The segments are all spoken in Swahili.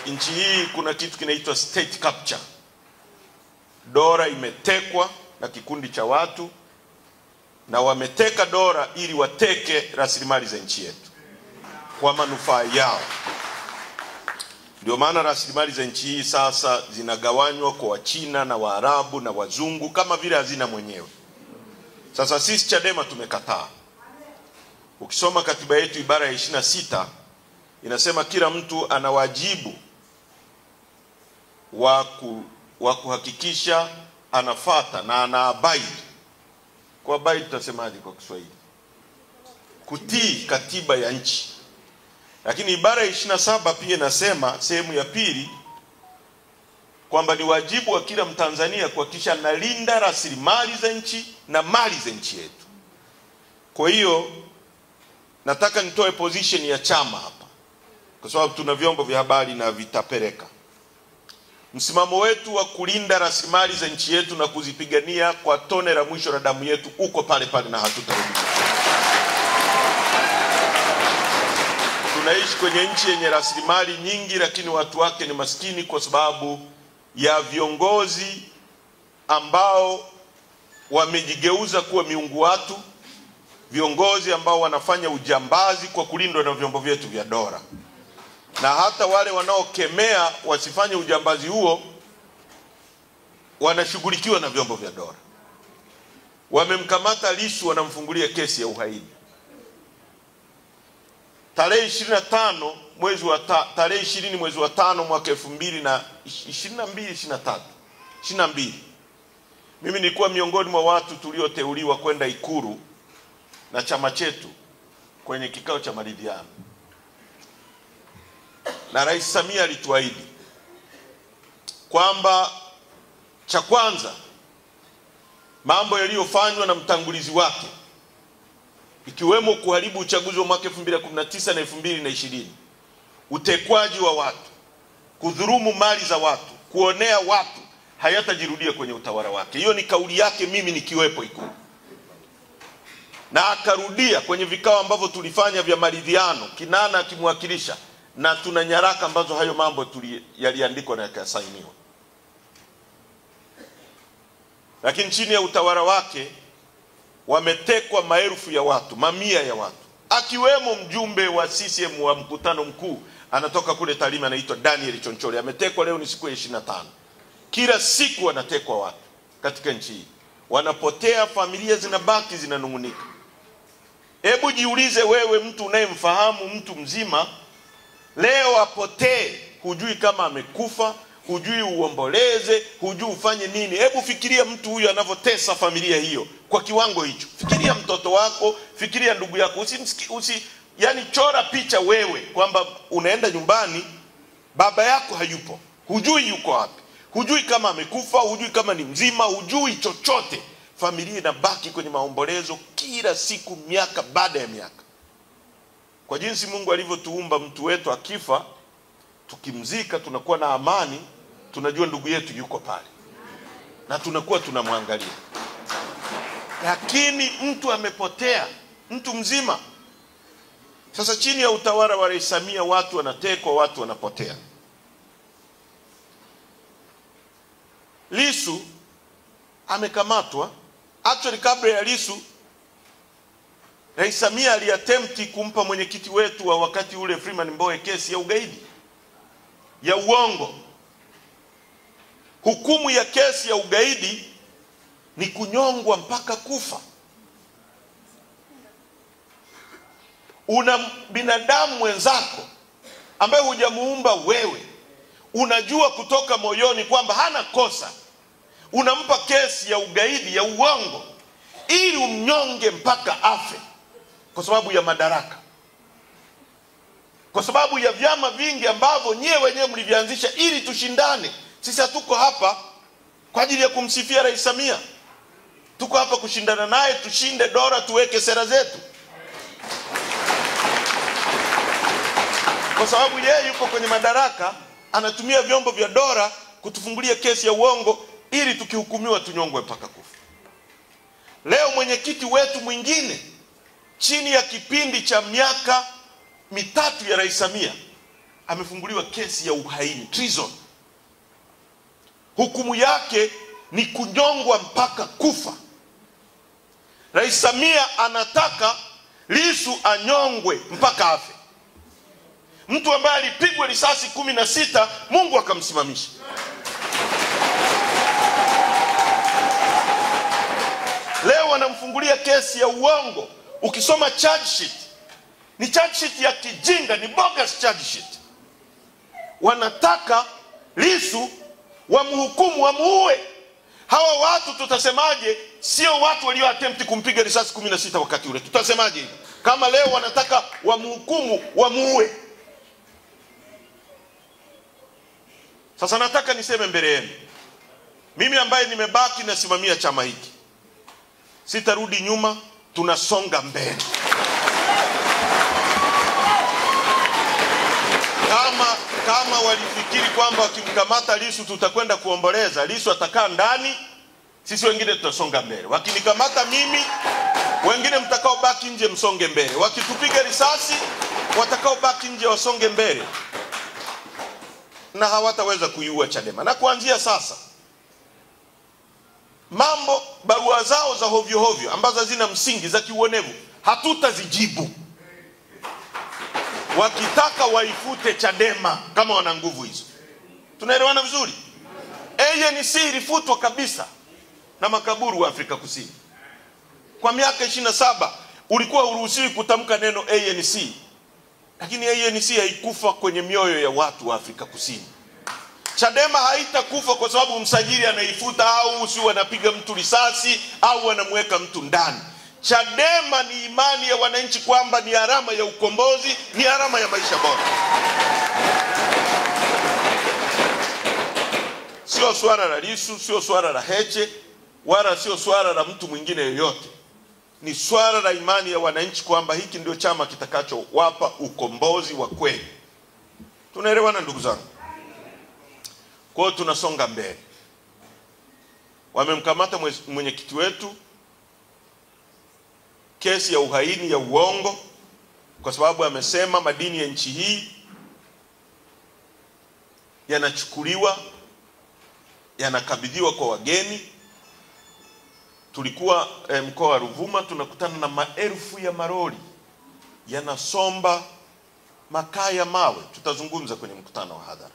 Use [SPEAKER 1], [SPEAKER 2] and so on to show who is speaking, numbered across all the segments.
[SPEAKER 1] nchi hii kuna kitu kinaitwa state capture. Dola imetekwa na kikundi cha watu, na wameteka dola ili wateke rasilimali za nchi yetu kwa manufaa yao. Ndio maana rasilimali za nchi hii sasa zinagawanywa kwa Wachina na Waarabu na Wazungu kama vile hazina mwenyewe. Sasa sisi Chadema tumekataa. Ukisoma katiba yetu ibara ya 26 inasema kila mtu ana wajibu wa kuhakikisha anafuata na anaabide. Kwa abide tutasemaje kwa Kiswahili? Kutii katiba ya nchi. Lakini ibara ya 27 pia inasema sehemu ya pili kwamba ni wajibu wa kila Mtanzania kuhakikisha analinda rasilimali za nchi na mali za nchi yetu. Kwa hiyo nataka nitoe position ya chama hapa, kwa sababu tuna vyombo vya habari na vitapeleka. Msimamo wetu wa kulinda rasilimali za nchi yetu na kuzipigania kwa tone la mwisho la damu yetu uko pale pale na hatutarudi. Tunaishi kwenye nchi yenye rasilimali nyingi, lakini watu wake ni maskini kwa sababu ya viongozi ambao wamejigeuza kuwa miungu watu, viongozi ambao wanafanya ujambazi kwa kulindwa na vyombo vyetu vya dola. Na hata wale wanaokemea wasifanye ujambazi huo wanashughulikiwa na vyombo vya dola. Wamemkamata Lissu, wanamfungulia kesi ya uhaini. Tarehe 20 mwezi wa 5 mwaka 2022 mimi nilikuwa miongoni mwa watu tulioteuliwa kwenda Ikulu na chama chetu kwenye kikao cha maridhiano. Na Rais Samia alituahidi kwamba cha kwanza, mambo yaliyofanywa na mtangulizi wake ikiwemo kuharibu uchaguzi wa mwaka 2019 na 2020, utekwaji wa watu, kudhulumu mali za watu, kuonea watu, hayatajirudia kwenye utawala wake. Hiyo ni kauli yake mimi nikiwepo Ikulu. Na akarudia kwenye vikao ambavyo tulifanya vya maridhiano, Kinana akimwakilisha, na tuna nyaraka ambazo hayo mambo yaliandikwa na yakasainiwa. Lakini chini ya utawala wake wametekwa maelfu ya watu, mamia ya watu, akiwemo mjumbe wa CCM wa mkutano mkuu anatoka kule Tarime anaitwa Daniel Chonchole. Ametekwa leo ni siku ya 25. Kila siku wanatekwa watu katika nchi hii. Wanapotea, familia zinabaki zinanungunika. Hebu jiulize wewe, mtu unayemfahamu, mtu mzima, leo apotee, hujui kama amekufa, hujui uomboleze, hujui ufanye nini. Hebu fikiria mtu huyu anavyotesa familia hiyo kwa kiwango hicho. Fikiria mtoto wako, fikiria ndugu yako. Yani chora picha wewe kwamba unaenda nyumbani, baba yako hayupo, hujui yuko wapi, hujui kama amekufa, hujui kama ni mzima, hujui chochote. Familia inabaki kwenye maombolezo kila siku, miaka baada ya miaka. Kwa jinsi Mungu alivyotuumba, mtu wetu akifa, tukimzika tunakuwa na amani, tunajua ndugu yetu yuko pale na tunakuwa tunamwangalia. Lakini mtu amepotea, mtu mzima. Sasa chini ya utawala wa Rais Samia watu wanatekwa, watu wanapotea. Lissu amekamatwa. Actually kabla ya Lissu, Rais Samia aliattempt kumpa mwenyekiti wetu wa wakati ule Freeman Mbowe kesi ya ugaidi, ya uongo. Hukumu ya kesi ya ugaidi ni kunyongwa mpaka kufa. Una binadamu mwenzako ambaye hujamuumba wewe, unajua kutoka moyoni kwamba hana kosa, unampa kesi ya ugaidi ya uongo ili umnyonge mpaka afe kwa sababu ya madaraka, kwa sababu ya vyama vingi ambavyo nyewe wenyewe mlivianzisha ili tushindane. Sisi hatuko hapa kwa ajili ya kumsifia Rais Samia, tuko hapa kushindana naye, tushinde dola, tuweke sera zetu. Kwa sababu yeye yuko kwenye madaraka, anatumia vyombo vya dola kutufungulia kesi ya uongo ili tukihukumiwa tunyongwe mpaka kufa. Leo mwenyekiti wetu mwingine chini ya kipindi cha miaka mitatu ya Rais Samia amefunguliwa kesi ya uhaini, treason. Hukumu yake ni kunyongwa mpaka kufa. Rais Samia anataka Lissu anyongwe mpaka afe. Mtu ambaye alipigwa risasi 16, Mungu akamsimamisha. Leo wanamfungulia kesi ya uongo. Ukisoma charge sheet, ni charge sheet ya kijinga, ni bogus charge sheet. Wanataka Lissu wamhukumu, wamuue. Hawa watu tutasemaje? Sio watu walio attempt kumpiga risasi 16 wakati ule. Tutasemaje hivi? Kama leo wanataka wamhukumu, wamuue. Sasa nataka niseme mbele yenu, mimi ambaye nimebaki nasimamia chama hiki, sitarudi nyuma, tunasonga mbele. Kama walifikiri kwamba wakimkamata Lissu tutakwenda kuomboleza, Lissu atakaa ndani, sisi wengine tutasonga mbele. Wakinikamata mimi, wengine mtakao baki nje msonge mbele. Wakitupiga risasi, watakao baki nje wasonge mbele. Na hawataweza kuiua Chadema. Na kuanzia sasa, barua zao za hovyo hovyo ambazo hazina msingi, za kiuonevu, hatutazijibu. Wakitaka waifute Chadema kama wana nguvu hizo. Tunaelewana vizuri? ANC ilifutwa kabisa na makaburu wa Afrika Kusini. Kwa miaka 27 ulikuwa uruhusiwi kutamka neno ANC. Lakini ANC haikufa kwenye mioyo ya watu wa Afrika Kusini. Chadema haitakufa kwa sababu msajili anaifuta au si wanapiga mtu risasi au wanamweka mtu ndani. Chadema ni imani ya wananchi kwamba ni alama ya ukombozi, ni alama ya maisha bora. Sio swala la Lissu, sio swala la Heche, wala sio swala la mtu mwingine yoyote. Ni swala la imani ya wananchi kwamba hiki ndio chama kitakachowapa ukombozi wa kweli. Tunaelewana ndugu zangu? Kwa hiyo tunasonga mbele. Wamemkamata mwenyekiti wetu, kesi ya uhaini ya uongo, kwa sababu amesema madini ya nchi hii yanachukuliwa, yanakabidhiwa kwa wageni. Tulikuwa mkoa wa Ruvuma, tunakutana na maelfu ya maroli yanasomba makaa ya mawe. Tutazungumza kwenye mkutano wa hadhara.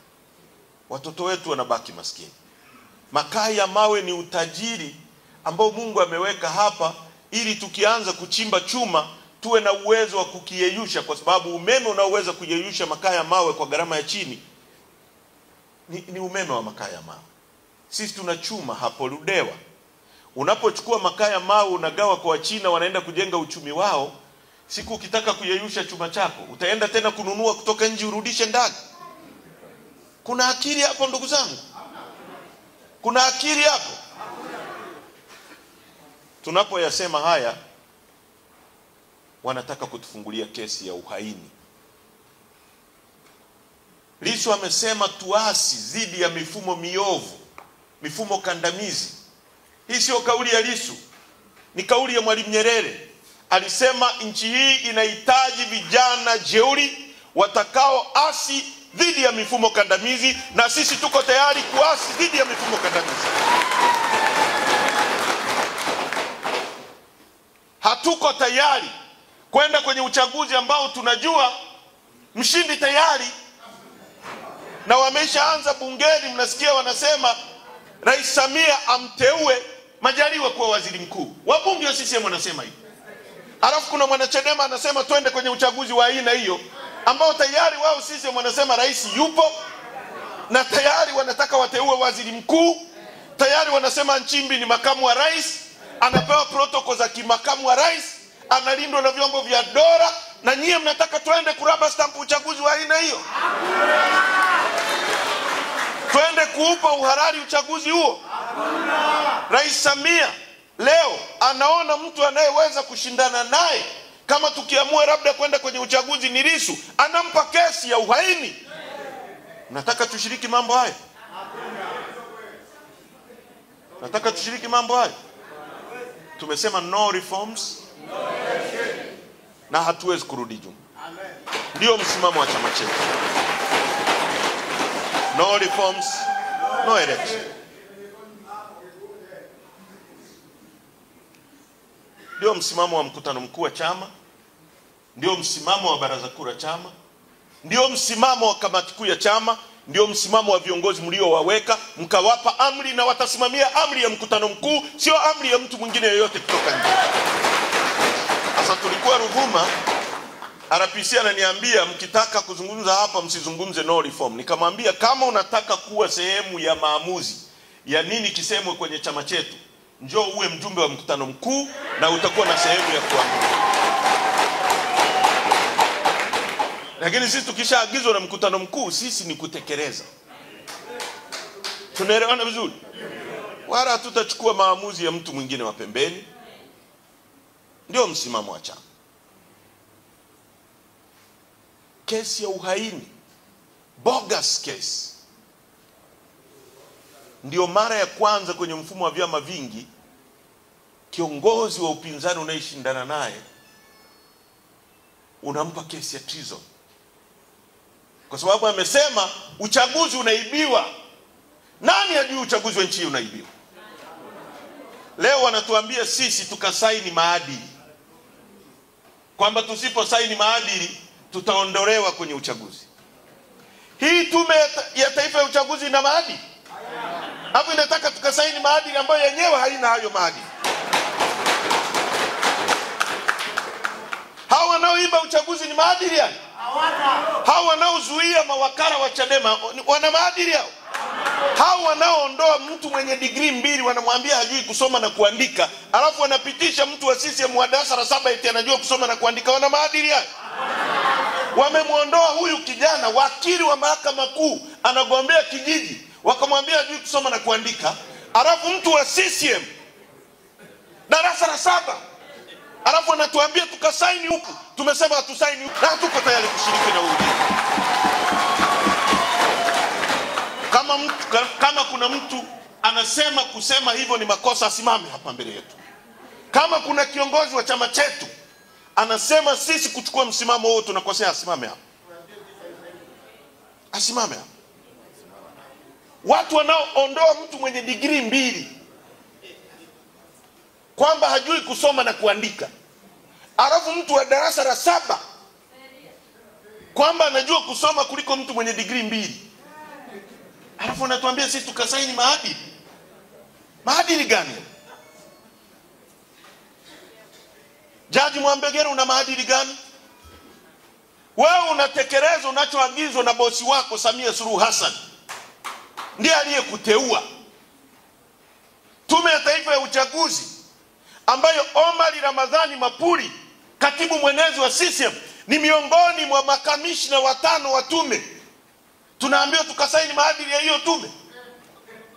[SPEAKER 1] Watoto wetu wanabaki maskini. Makaa ya mawe ni utajiri ambao Mungu ameweka hapa ili tukianza kuchimba chuma tuwe na uwezo wa kukiyeyusha, kwa sababu umeme unaoweza kuyeyusha makaa ya mawe kwa gharama ya chini ni umeme wa makaa ya mawe. Sisi tunachuma hapo Ludewa. Unapochukua makaa ya mawe unagawa kwa Wachina, wanaenda kujenga uchumi wao. Siku ukitaka kuyeyusha chuma chako, utaenda tena kununua kutoka nje urudishe ndani. Kuna akili hapo ndugu zangu? Kuna akili hapo? Tunapoyasema haya, wanataka kutufungulia kesi ya uhaini. Lissu amesema tuasi dhidi ya mifumo miovu, mifumo kandamizi. Hii sio kauli ya Lissu, ni kauli ya Mwalimu Nyerere. Alisema nchi hii inahitaji vijana jeuri watakao asi dhidi ya mifumo kandamizi, na sisi tuko tayari kuasi dhidi ya mifumo kandamizi. Hatuko tayari kwenda kwenye uchaguzi ambao tunajua mshindi tayari, na wameshaanza bungeni. Mnasikia wanasema Rais Samia amteue Majaliwa kuwa waziri mkuu. Wabunge wa CCM wanasema hivi. Alafu kuna mwanachadema anasema twende kwenye uchaguzi wa aina hiyo, ambao tayari wao CCM wanasema rais yupo, na tayari wanataka wateue waziri mkuu. Tayari wanasema Nchimbi ni makamu wa rais, anapewa protokoli za kimakamu wa rais, analindwa na vyombo vya dola, na nyie mnataka twende kuraba stamp uchaguzi wa aina hiyo? Twende kuupa uhalali uchaguzi huo? Rais Samia leo anaona mtu anayeweza kushindana naye, kama tukiamua labda kwenda kwenye uchaguzi ni Lissu, anampa kesi ya uhaini. Nataka tushiriki mambo haya? Nataka tushiriki mambo haya? Tumesema no reforms, na hatuwezi kurudi nyuma. Ndio msimamo wa chama chetu. No reforms, no election. Ndio msimamo wa mkutano mkuu wa chama, ndio msimamo wa baraza kuu la chama, ndio msimamo wa kamati kuu ya chama, ndio msimamo wa viongozi mliowaweka, mkawapa amri na watasimamia amri ya mkutano mkuu, sio amri ya mtu mwingine yoyote kutoka nje. Sasa tulikuwa Ruvuma, RPC ananiambia mkitaka kuzungumza hapa msizungumze no reform. Nikamwambia kama unataka kuwa sehemu ya maamuzi ya nini kisemwe kwenye chama chetu, njoo uwe mjumbe wa mkutano mkuu na utakuwa na sehemu ya kuamua. Lakini sisi tukishaagizwa na mkutano mkuu, sisi ni kutekeleza. Tunaelewana vizuri? Wala tutachukua maamuzi ya mtu mwingine wa pembeni. Ndio msimamo wa chama. Kesi ya uhaini, bogus case, ndio mara ya kwanza kwenye mfumo wa vyama vingi kiongozi wa upinzani unayeshindana naye unampa kesi ya treason, kwa sababu amesema uchaguzi unaibiwa. Nani hajui uchaguzi wa nchi unaibiwa? Leo wanatuambia sisi tukasaini maadili, kwamba tusipo saini maadili tutaondolewa kwenye uchaguzi. Hii tume ya taifa ya uchaguzi ina maadili? Hapo inataka tukasaini maadili ambayo yenyewe haina hayo maadili. Hao wanaoiba uchaguzi ni maadili yani? Hao wanaozuia mawakala wa Chadema wana maadili hao? Hao wanaoondoa mtu mwenye degree 2 wanamwambia hajui kusoma na kuandika, alafu wanapitisha mtu wa CCM wa darasa la 7 eti anajua kusoma na kuandika, wana maadili yani? Wamemuondoa huyu kijana wakili wa mahakama kuu anagombea kijiji, wakamwambia hajui kusoma na kuandika, alafu mtu wa CCM darasa la 7 alafu anatuambia tukasaini huku. Tumesema hatusaini huku na tuko tayari kushiriki na huyu. Kama kuna mtu anasema kusema hivyo ni makosa, asimame hapa mbele yetu. Kama kuna kiongozi wa chama chetu anasema sisi kuchukua msimamo huo tunakosea, asimame hapa. Asimame hapa. Watu wanaoondoa mtu mwenye degree 2 kwamba hajui kusoma na kuandika, alafu mtu wa darasa la 7 kwamba anajua kusoma kuliko mtu mwenye degree 2, alafu anatuambia sisi tukasaini maadili. Maadili gani? Jaji Mwambegero, una maadili gani? Wewe unatekeleza unachoagizwa na bosi wako Samia Suluhu Hassan, ndiye aliyekuteua. Tume ya Taifa ya Uchaguzi ambayo Omar Ramadhani Mapuri, katibu mwenezi wa CCM, ni miongoni mwa makamishna 5 wa tume, tunaambiwa tukasaini maadili ya hiyo tume.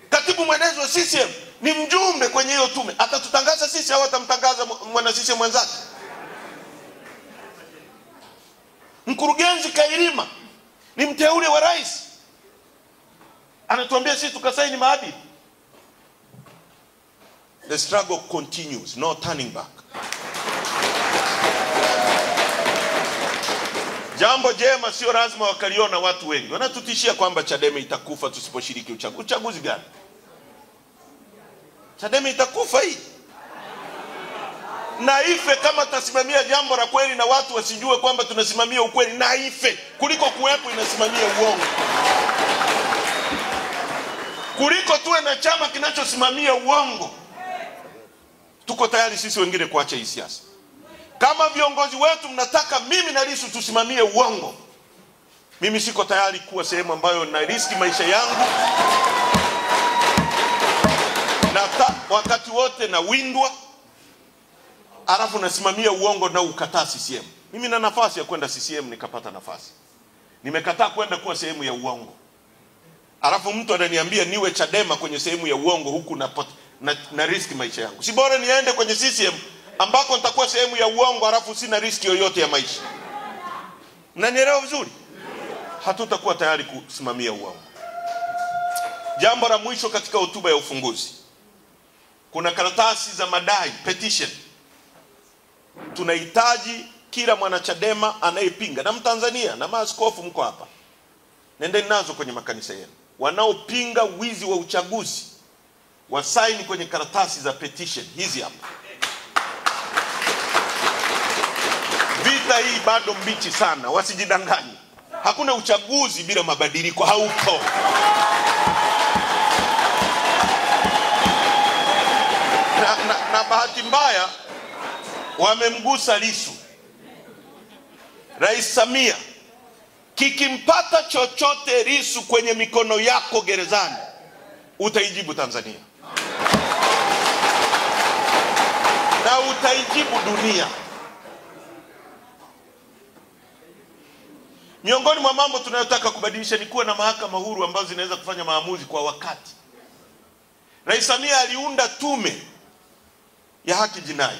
[SPEAKER 1] Katibu mwenezi wa CCM ni mjumbe kwenye hiyo tume. Atatutangaza sisi au atamtangaza mwana CCM mwenzake? Mkurugenzi Kairima ni mteule wa rais, anatuambia sisi tukasaini maadili. The struggle continues, no turning back. Jambo jema sio lazima wakaliona watu wengi. Wanatutishia kwamba Chadema itakufa tusiposhiriki uchaguzi. Uchaguzi gani? Chadema itakufa hii? Na ife kama tasimamia jambo la kweli na watu wasijue kwamba tunasimamia ukweli, na ife kuliko kuwepo inasimamia uongo. Kuliko tuwe na chama kinachosimamia uongo. Tuko tayari sisi wengine kuacha hii siasa. Kama viongozi wetu mnataka mimi na Lissu tusimamie uongo, mimi siko tayari kuwa sehemu ambayo na riski maisha yangu na wakati wote na windwa, alafu nasimamia uongo na ukataa CCM. Mimi na nafasi ya kwenda CCM nikapata nafasi. Nimekataa kwenda kuwa sehemu ya uongo. Alafu mtu ananiambia niwe Chadema kwenye sehemu ya uongo huku na riski maisha yangu. Si bora niende kwenye CCM ambako nitakuwa sehemu ya uongo alafu sina riski yoyote ya maisha? Mnanielewa vizuri? Hatutakuwa tayari kusimamia uongo. Jambo la mwisho katika hotuba ya ufunguzi, kuna karatasi za madai, petition. Tunahitaji kila mwanachadema anayepinga, na Mtanzania na maaskofu mko hapa, nendeni nazo kwenye makanisa yenu. wanaopinga wizi wa uchaguzi wasaini kwenye karatasi za petition hizi hapa. Vita hii bado mbichi sana, wasijidanganye. Hakuna uchaguzi bila mabadiliko, haupo. Na bahati mbaya wamemgusa Lissu. Rais Samia, kikimpata chochote Lissu kwenye mikono yako gerezani, utaijibu Tanzania na utaijibu dunia. Miongoni mwa mambo tunayotaka kubadilisha ni kuwa na mahakama huru ambazo zinaweza kufanya maamuzi kwa wakati. Rais Samia aliunda tume ya haki jinai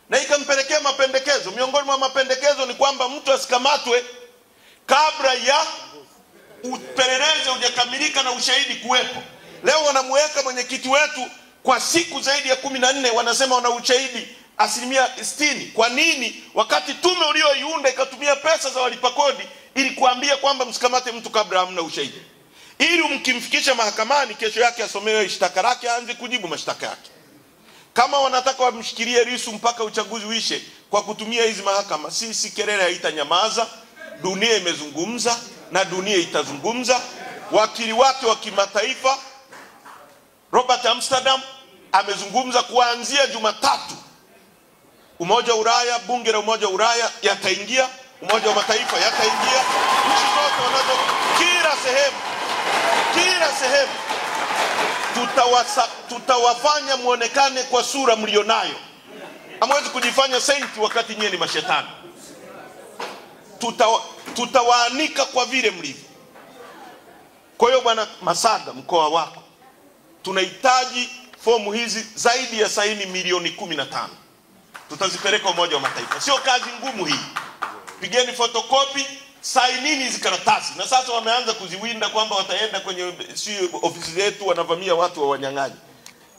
[SPEAKER 1] na ikampelekea mapendekezo. Miongoni mwa mapendekezo ni kwamba mtu asikamatwe kabla ya upelelezi hujakamilika na ushahidi kuwepo. Leo wanamuweka mwenyekiti wetu kwa siku zaidi ya 14, wanasema wana ushahidi 60%. Kwa nini? Wakati tume ulioiunda ikatumia pesa za walipa kodi ili kuambia kwamba msikamate mtu kabla hamna ushahidi, ili mkimfikisha mahakamani kesho yake asomewe shtaka lake, aanze kujibu mashtaka yake. Kama wanataka wamshikilie Lissu mpaka uchaguzi uishe kwa kutumia hizi mahakama, sisi kelele haitanyamaza. Dunia imezungumza na dunia itazungumza. Wakili wake wa kimataifa Robert Amsterdam amezungumza kuanzia Jumatatu Umoja wa Ulaya, bunge la Umoja wa Ulaya yataingia, Umoja wa Mataifa yataingia, nchi zote wanazo, kila sehemu tutawafanya muonekane kwa sura mlionayo. Hamwezi kujifanya sainti wakati nyinyi ni mashetani. Tutawaanika kwa vile mlivyo. Kwa hiyo Bwana Masaga, mkoa wako tunahitaji fomu hizi zaidi ya saini milioni 15. Tutazipeleka Umoja wa Mataifa. Sio kazi ngumu hii. Pigeni fotokopi, sainini hizi karatasi. Na sasa wameanza kuziwinda kwamba wataenda kwenye ofisi zetu wanavamia watu wa wanyang'anyi.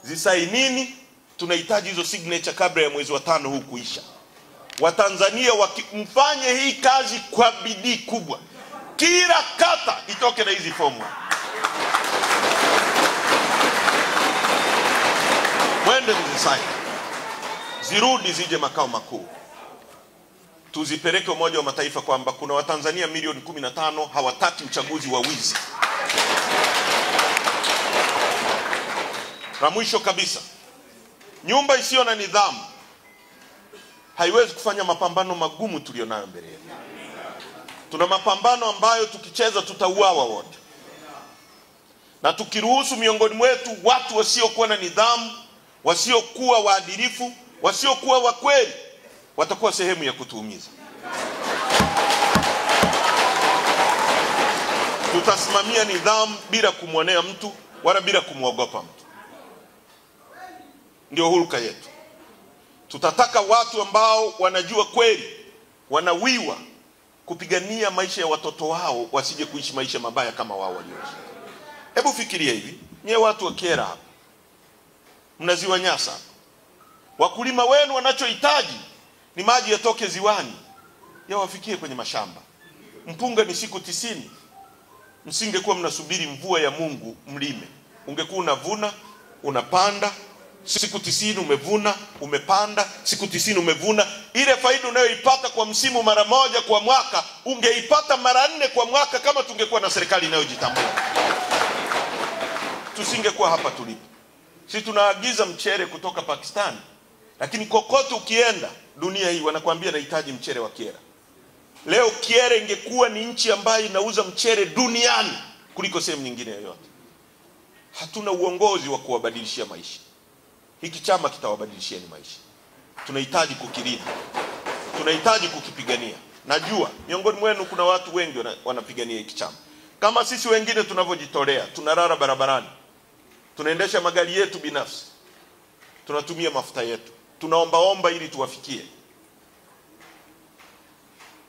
[SPEAKER 1] Zisainini, tunahitaji hizo signature kabla ya mwezi wa 5 huu kuisha. Watanzania mfanye hii kazi kwa bidii kubwa. Kila kata itoke na hizi fomu. Mwende mzisaini. Zirudi zije makao makuu. Tuzipeleke Umoja wa Mataifa kwamba kuna Watanzania milioni 15 hawataki uchaguzi wa wizi. Na mwisho kabisa, nyumba isiyo na nidhamu haiwezi kufanya mapambano magumu tulionayo mbele yetu. Tuna mapambano ambayo tukicheza tutauawa wote. Na tukiruhusu miongoni mwetu watu wasiokuwa na nidhamu, wasiokuwa waadilifu, wasiokuwa wa kweli, watakuwa sehemu ya kutuumiza. Tutasimamia nidhamu bila kumwonea mtu wala bila kumwogopa mtu. Ndio hulka yetu. Tutataka watu ambao wanajua kweli, wanawiwa kupigania maisha ya watoto wao wasije kuishi maisha mabaya kama wao walioishi. Hebu fikiria hivi, nyie watu wa Kyela hapa, mnaziwa Nyasa. Wakulima wenu wanachohitaji ni maji yatoke ziwani yawafikie kwenye mashamba. Mpunga ni siku 90. Msingekuwa mnasubiri mvua ya Mungu mlime. Ungekuwa unavuna, unapanda, siku 90 umevuna, umepanda, siku 90 umevuna. Ile faida unayoipata kwa msimu mara moja kwa mwaka, ungeipata mara 4 kwa mwaka kama tungekuwa na serikali inayojitambua. Tusingekuwa hapa tulipo. Sisi tunaagiza mchere kutoka Pakistan, lakini kokote ukienda dunia hii wanakuambia nahitaji mchere wa Kyela. Leo Kyela ingekuwa ni nchi ambayo inauza mchere duniani kuliko sehemu nyingine yoyote. Hatuna uongozi wa kuwabadilishia maisha. Hiki chama kitawabadilishia maisha. Tunahitaji kukilinda. Tunahitaji kukipigania. Najua miongoni mwenu kuna watu wengi wanapigania hiki chama. Kama sisi wengine tunavyojitolea, tunalala barabarani, tunaendesha magari yetu binafsi, tunatumia mafuta yetu, tunaomba ili tuwafikie.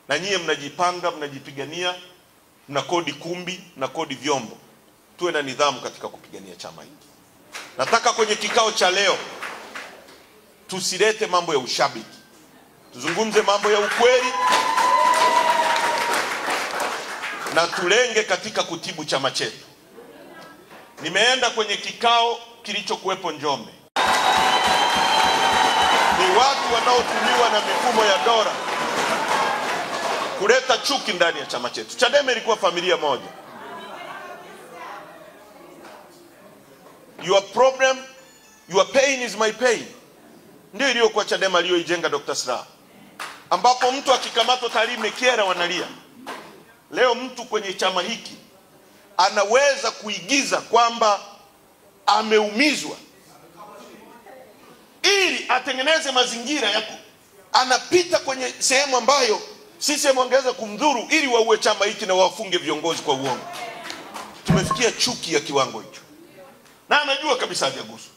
[SPEAKER 1] Na nyie mnajipanga, mnajipigania, mnakodi kumbi, mnakodi vyombo. Tuwe na nidhamu katika kupigania chama hiki. Nataka kwenye kikao cha leo tusilete mambo ya ushabiki. Tuzungumze mambo ya ukweli na tulenge katika kutibu chama chetu. Nimeenda kwenye kikao kilichokuwepo Njombe. Ni watu wanaotumiwa na mifumo ya dola kuleta chuki ndani ya chama chetu. Chadema ilikuwa familia moja. Your problem, your pain is my pain. Ndio iliyokuwa Chadema aliyoijenga Dr. Slaa, ambapo mtu akikamatwa Tarime Kyela wanalia. Leo mtu kwenye chama hiki anaweza kuigiza kwamba ameumizwa ili atengeneze mazingira ya anapita kwenye sehemu ambayo sisi wangeweza kumdhuru ili waue chama hiki na wafunge viongozi kwa uongo. Tumefikia chuki ya kiwango hicho, na anajua kabisa hajaguswa.